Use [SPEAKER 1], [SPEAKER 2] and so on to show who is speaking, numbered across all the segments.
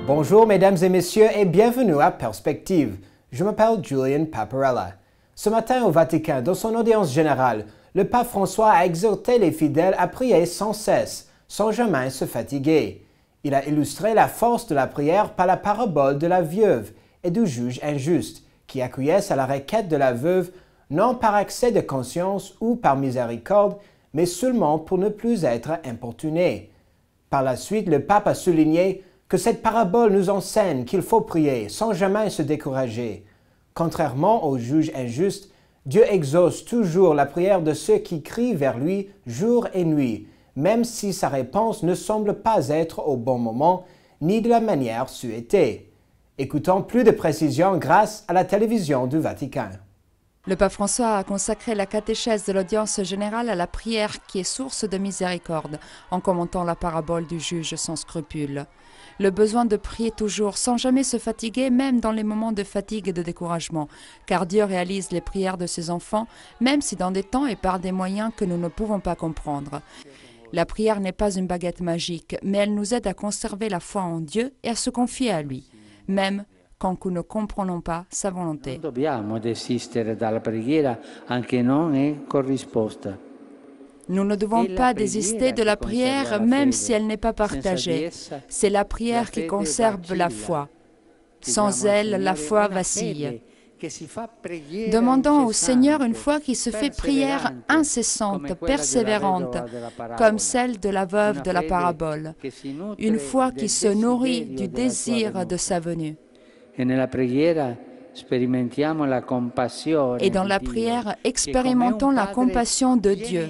[SPEAKER 1] Bonjour mesdames et messieurs et bienvenue à Perspective. Je m'appelle Julian Paparella. Ce matin au Vatican, dans son audience générale, le pape François a exhorté les fidèles à prier sans cesse, sans jamais se fatiguer. Il a illustré la force de la prière par la parabole de la veuve et du juge injuste, qui acquiesce à la requête de la veuve non par accès de conscience ou par miséricorde, mais seulement pour ne plus être importuné. Par la suite, le pape a souligné que cette parabole nous enseigne qu'il faut prier sans jamais se décourager. Contrairement au juge injuste, Dieu exauce toujours la prière de ceux qui crient vers lui jour et nuit, même si sa réponse ne semble pas être au bon moment ni de la manière souhaitée. Écoutons plus de précisions grâce à la télévision du Vatican.
[SPEAKER 2] Le pape François a consacré la catéchèse de l'audience générale à la prière qui est source de miséricorde, en commentant la parabole du juge sans scrupule. Le besoin de prier toujours, sans jamais se fatiguer, même dans les moments de fatigue et de découragement, car Dieu réalise les prières de ses enfants, même si dans des temps et par des moyens que nous ne pouvons pas comprendre. La prière n'est pas une baguette magique, mais elle nous aide à conserver la foi en Dieu et à se confier à lui, même quand nous ne comprenons pas sa volonté. Nous ne devons pas désister de la prière même si elle n'est pas partagée. C'est la prière qui conserve la foi. Sans elle, la foi vacille. Demandons au Seigneur une foi qui se fait prière incessante, persévérante, comme celle de la veuve de la parabole. Une foi qui se nourrit du désir de sa venue. Et dans la prière, expérimentons la compassion de Dieu,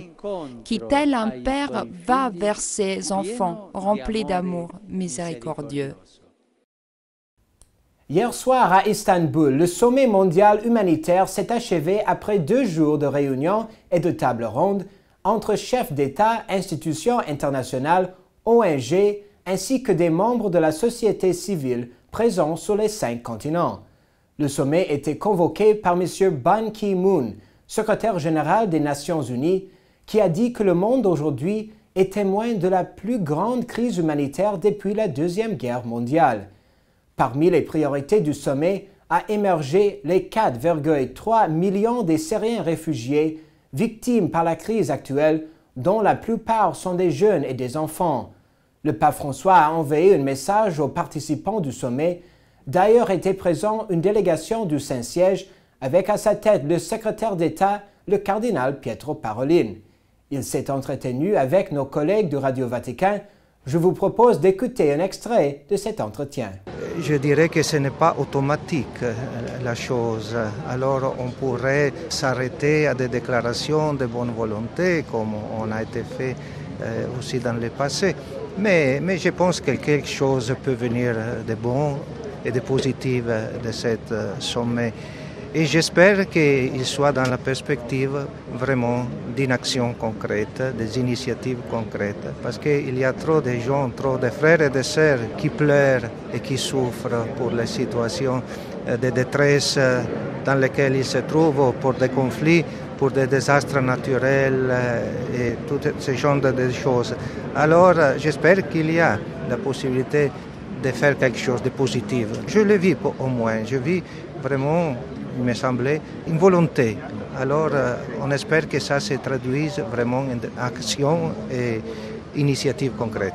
[SPEAKER 2] qui, tel un père, va vers ses enfants remplis d'amour miséricordieux.
[SPEAKER 1] Hier soir à Istanbul, le sommet mondial humanitaire s'est achevé après 2 jours de réunions et de tables rondes entre chefs d'État, institutions internationales, ONG, ainsi que des membres de la société civile présents sur les 5 continents. Le sommet était convoqué par M. Ban Ki-moon, secrétaire général des Nations Unies, qui a dit que le monde aujourd'hui est témoin de la plus grande crise humanitaire depuis la Deuxième Guerre mondiale. Parmi les priorités du sommet a émergé les 4,3 millions des Syriens réfugiés victimes par la crise actuelle, dont la plupart sont des jeunes et des enfants. Le pape François a envoyé un message aux participants du sommet. D'ailleurs était présent une délégation du Saint-Siège avec à sa tête le secrétaire d'État, le cardinal Pietro Parolin. Il s'est entretenu avec nos collègues du Radio Vatican. Je vous propose d'écouter un extrait de cet entretien.
[SPEAKER 3] Je dirais que ce n'est pas automatique la chose. Alors on pourrait s'arrêter à des déclarations de bonne volonté comme on a été fait aussi dans le passé. Mais je pense que quelque chose peut venir de bon et de positif de ce sommet. Et j'espère qu'il soit dans la perspective vraiment d'une action concrète, des initiatives concrètes. Parce qu'il y a trop de gens, trop de frères et de sœurs qui pleurent et qui souffrent pour les situations de détresse dans lesquelles ils se trouvent, pour des conflits, pour des désastres naturels et tout ce genre de choses. Alors j'espère qu'il y a la possibilité de faire quelque chose de positif. Je le vis au moins, je vis vraiment, il me semblait, une volonté. Alors on espère que ça se traduise vraiment en action et initiatives concrètes.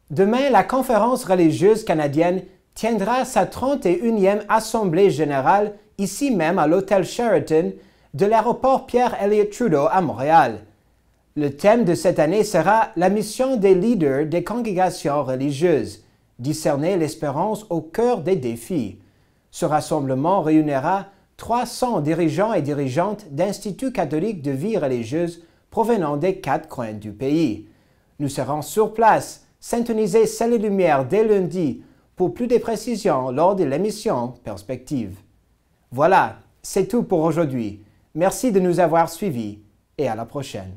[SPEAKER 1] Demain, la conférence religieuse canadienne tiendra sa 31e Assemblée générale ici même à l'hôtel Sheraton de l'aéroport Pierre-Elliott Trudeau à Montréal. Le thème de cette année sera la mission des leaders des congrégations religieuses, discerner l'espérance au cœur des défis. Ce rassemblement réunira 300 dirigeants et dirigeantes d'instituts catholiques de vie religieuse provenant des 4 coins du pays. Nous serons sur place, syntonisés Ciel et Lumière dès lundi pour plus de précisions lors de l'émission Perspective. Voilà, c'est tout pour aujourd'hui. Merci de nous avoir suivis et à la prochaine.